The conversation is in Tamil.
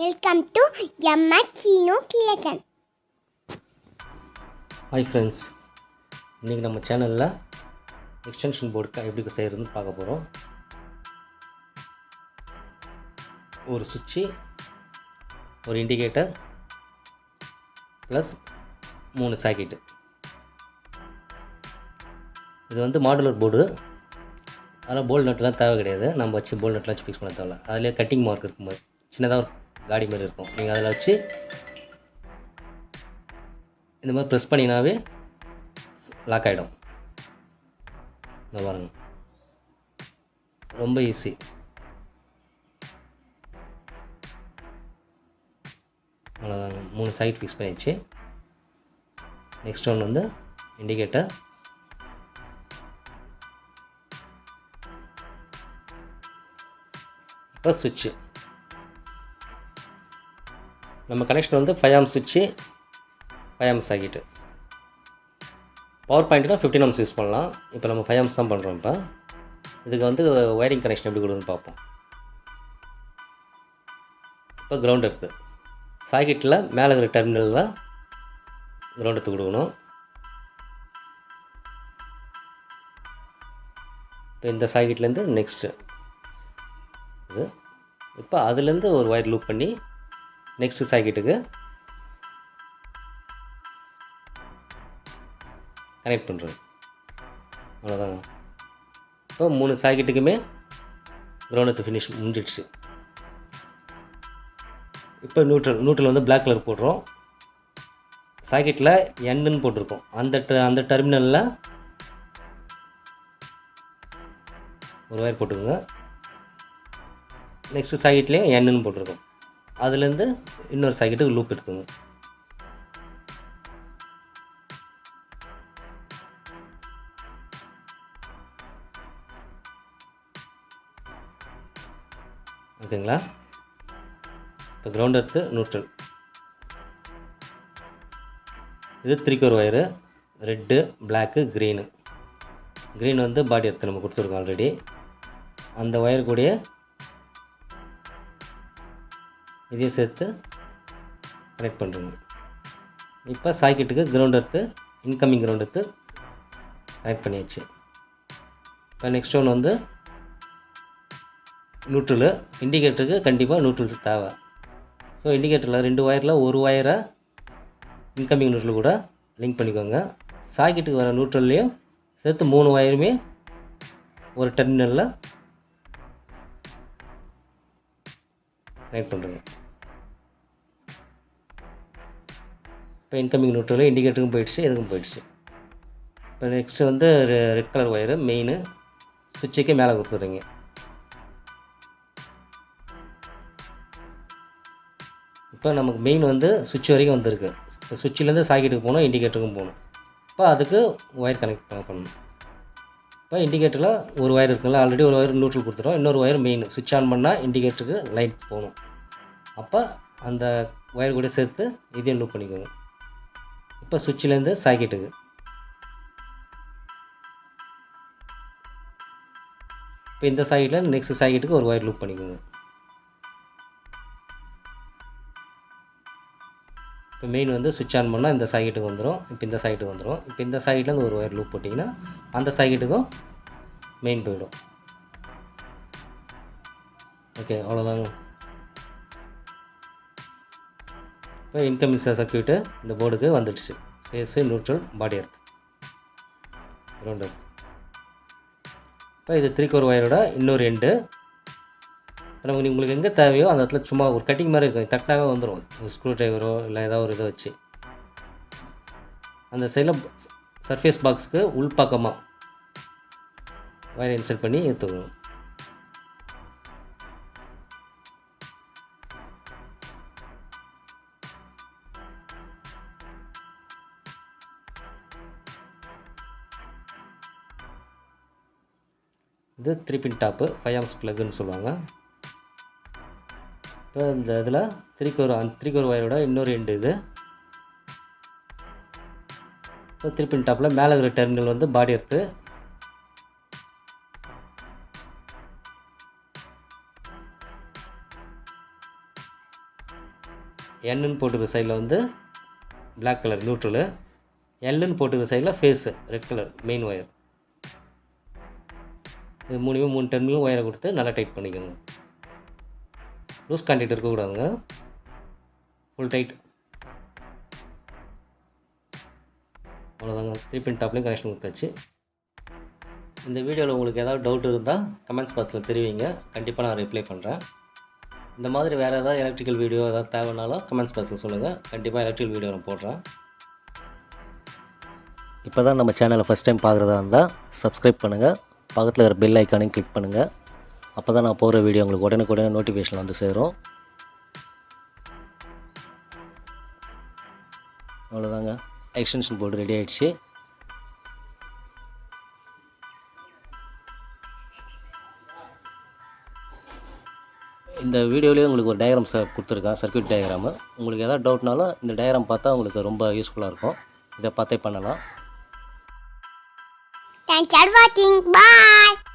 வெல்கம் டு எம்மா சீனு கிளக்கன். ஹாய் ஃப்ரெண்ட்ஸ், இன்றைக்கி நம்ம சேனலில் எக்ஸ்டென்ஷன் போர்டுக்கு எப்படி செய்கிறதுன்னு பார்க்க போகிறோம். ஒரு சுவிட்சு, ஒரு இண்டிகேட்டர் ப்ளஸ் 3 சாக்கெட்டு. இது வந்து மாடுலர் போர்டு, அதனால் போல்ட் நட்டுலாம் தேவை கிடையாது. நம்ம வச்சு போல்ட் நட்டுலாம் வச்சு ஃபிக்ஸ் பண்ண தேவை. அதிலே கட்டிங் மார்க் இருக்கும்போது சின்னதாக ஒரு காடி மாதிரி இருக்கும். நீங்கள் அதில் வச்சு இந்த மாதிரி ப்ரெஸ் பண்ணினாவே லாக் ஆகிடும். இந்த பாருங்க, ரொம்ப ஈஸி. அவ்வளோதாங்க, 3 சைட் ஃபிக்ஸ் பண்ணிடுச்சு. நெக்ஸ்ட் ஒன்று வந்து இண்டிகேட்டர், இப்போ சுவிட்சு. நம்ம கனெக்ஷன் வந்து 5 ஆம்ஸ் சுவிட்சு, 5 ஆம்ஸ் சாக்கெட்டு. பவர் பாயிண்ட்னா 15 ஆம்ஸ் யூஸ் பண்ணலாம். இப்போ நம்ம 5 ஆம்ஸ் தான் பண்ணுறோம். இப்போ இதுக்கு வந்து ஒயரிங் கனெக்ஷன் எப்படி கொடுக்குன்னு பார்ப்போம். இப்போ கிரவுண்ட் இருக்குது. சாக்கெட்டில் மேலே இருக்கிற டெர்மினல் தான் கிரவுண்ட் எடுத்து கொடுக்கணும். இப்போ இந்த சாக்கெட்லேருந்து நெக்ஸ்ட்டு இது. இப்போ அதுலேருந்து ஒரு ஒயர் லூப் பண்ணி நெக்ஸ்ட்டு சாக்கெட்டுக்கு கனெக்ட் பண்ணுறது. அவ்வளோதாங்க. இப்போ 3 சாக்கெட்டுக்குமே கிரவுண்ட் ஃபினிஷ் முடிஞ்சிடுச்சு. இப்போ நியூட்ரல் வந்து பிளாக் கலர் போடுறோம். சாக்கெட்டில் எண்ணுன்னு போட்டிருக்கோம். அந்த டெர்மினலில் ஒரு ஒயர் போட்டுக்கோங்க. நெக்ஸ்ட்டு சாக்கெட்லேயும் எண்ணுன்னு போட்டிருக்கோம். அதுலேருந்து இன்னொரு சாக்கெட்டுக்கு லூப் எடுத்துங்க. ஓகேங்களா? இப்போ கிரவுண்ட் எடுத்து நியூட்ரல். இது 3 core wire, red, black, green. Green வந்து பாடி எடுத்து நம்ம கொடுத்துருக்கோம் ஆல்ரெடி. அந்த ஒயர் கூடயே இதையும் சேர்த்து கனெக்ட் பண்ணுறோங்க. இப்போ சாக்கெட்டுக்கு கிரவுண்ட் எடுத்து இன்கமிங் கிரவுண்ட் எடுத்து கனெக்ட் பண்ணியாச்சு. இப்போ நெக்ஸ்ட் ஒன்று வந்து நியூட்ரலு. இண்டிகேட்டருக்கு கண்டிப்பாக நியூட்ரல் தேவை. ஸோ இண்டிகேட்டரில் 2 ஒயரில் ஒரு ஒயரை இன்கமிங் நியூட்ரல் கூட லிங்க் பண்ணிக்கோங்க. சாக்கெட்டுக்கு வர நியூட்ரல்லையும் சேர்த்து 3 ஒயருமே ஒரு டெர்மினலில் கனெக்ட் பண்ணுறோங்க. இப்போ இன்கமிங் நியூட்ரல் இண்டிகேட்டருக்கும் போயிடுச்சு, எதுக்கும் போயிடுச்சு. இப்போ நெக்ஸ்ட்டு வந்து ரெட் கலர் ஒயரு மெயினு சுவிட்சுக்கு மேலே கொடுத்துட்றீங்க. இப்போ நமக்கு மெயின் வந்து சுவிட்ச் வரைக்கும் வந்திருக்கு. இப்போ சுவிட்சிலேருந்து சாக்கெட்டுக்கு போகணும், இண்டிகேட்டருக்கும் போகணும். இப்போ அதுக்கு ஒயர் கனெக்ட் பண்ணணும். இப்போ இண்டிகேட்டரில் ஒரு ஒயர் இருக்குல்ல, ஆல்ரெடி ஒரு ஒயர் நியூட்ரல் கொடுத்துட்டோம். இன்னொரு ஒயர் மெயின். சுவிட்ச் ஆன் பண்ணால் இண்டிகேட்டருக்கு லைட் போகணும். அப்போ அந்த ஒயர் கூட சேர்த்து இதையும் லூப் பண்ணிக்கோங்க. இப்போ சுவிட்சிலேருந்து சாக்கெட்டுக்கு. இப்போ இந்த சாக்கெட்டில் நெக்ஸ்ட் சாக்கெட்டுக்கு ஒரு ஒயர் லூப் பண்ணிக்கோங்க. இப்போ மெயின் வந்து சுவிட்ச் ஆன் பண்ணால் இந்த சாக்கெட்டுக்கு வந்துடும். இப்போ இந்த சாக்கெட்டுக்கு வந்துடும். இப்போ இந்த சாக்கெட்லேருந்து ஒரு ஒயர் லூப் போட்டிங்கன்னா அந்த சாக்கெட்டுக்கும் மெயின் போயிடும். ஓகே, அவ்வளோதாங்க. இப்போ இன்கமிங் சர்க்யூட்டு இந்த போர்டுக்கு வந்துடுச்சு. ஃபேஸு, நியூட்ரல், பாடி எர்த், கிரவுண்ட் எர்த். இப்போ இது 3 கோர் ஒயரோட இன்னொரு எண்டு. நமக்கு உங்களுக்கு எங்கே தேவையோ அந்த இடத்துல சும்மா ஒரு கட்டிங் மாதிரி இருக்கும், தட்டாகவே வந்துடும். ஒரு ஸ்க்ரூ ட்ரைவரோ இல்லை ஏதாவது ஒரு இதை வச்சு அந்த சைடில் சர்ஃபேஸ் பாக்ஸுக்கு உள்பக்கமாக ஒயரை இன்சர்ட் பண்ணி எடுத்துக்கணும். இது 3 பின் டாப்பு, 5 ஆம்ஸ் ப்ளக்குன்னு சொல்லுவாங்க. இப்போ இந்த இதில் 3 கோர் ஒயரோட இன்னொரு எண்டு இது. இப்போ 3 பின் டாப்பில் மேலே இருக்கிற டெர்மினல் வந்து பாடி எடுத்து Nன்னு போட்டுருக்க சைடில் வந்து பிளாக் கலர் நியூட்ரலு, Lன்னு போட்டுருக்க சைடில் phase red colour main wire. இது 3 டெர்மினலும் ஒயரை கொடுத்து நல்லா டைட் பண்ணிக்கோங்க. லூஸ் கான்டாக்ட் இருக்கக்கூடாதுங்க, ஃபுல் டைட். அவ்வளோதாங்க, 3 பின் டாப்லேயும் கனெக்ஷன் கொடுத்தாச்சு. இந்த வீடியோவில் உங்களுக்கு ஏதாவது டவுட் இருந்தால் கமெண்ட்ஸ் பாக்ஸில் தெரிவிங்க, கண்டிப்பாக நான் ரிப்ளை பண்ணுறேன். இந்த மாதிரி வேறு ஏதாவது எலக்ட்ரிக்கல் வீடியோ ஏதாவது தேவைனாலும் கமெண்ட்ஸ் பாக்ஸில் சொல்லுங்கள், கண்டிப்பாக எலக்ட்ரிக்கல் வீடியோ நான் போடுறேன். இப்போ தான் நம்ம சேனலை ஃபஸ்ட் டைம் பார்க்குறதா இருந்தால் சப்ஸ்கிரைப் பண்ணுங்கள், பக்கத்தில் இருக்கிற பெல் ஐக்கானையும் கிளிக் பண்ணுங்கள். அப்போ தான் நான் போகிற வீடியோ உங்களுக்கு உடனுக்குடனே நோட்டிஃபிகேஷன் வந்து சேரும். அவ்வளோதாங்க, எக்ஸ்டென்ஷன் போர்டு ரெடி ஆகிடுச்சு. இந்த வீடியோலேயே உங்களுக்கு ஒரு டயக்ராம் கொடுத்துருக்கேன், சர்க்யூட் டயக்ராமு. உங்களுக்கு எதாவது டவுட்னாலும் இந்த டயக்ராம் பார்த்தா உங்களுக்கு ரொம்ப யூஸ்ஃபுல்லாக இருக்கும், இதை பார்த்தே பண்ணலாம். Thanks for watching. Bye.